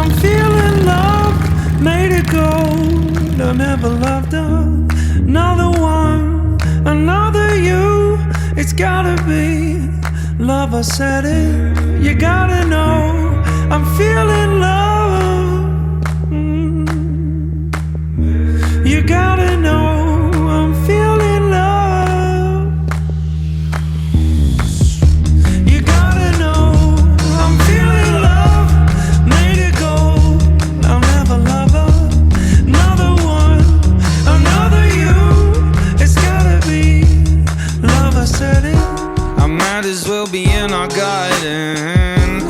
I'm feeling love, made it gold. I never loved another one, another you. It's gotta be love, I said it. You gotta know I'm feeling love. You gotta know I'm feeling love. You gotta know I'm feeling love, made it gold. I'll never love another one, another you. It's gotta be love, I said it. I might as well be in our garden.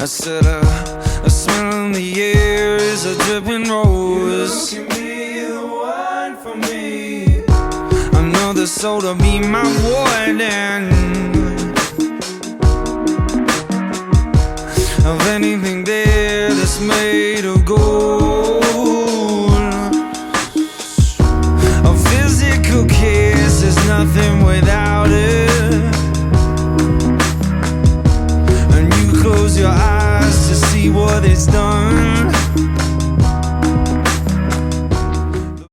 I said a smell in the air is a dripping rose. You can be the one for me. Another soul to be my warden. Of anything there that's made of gold. A physical kiss is nothing without it.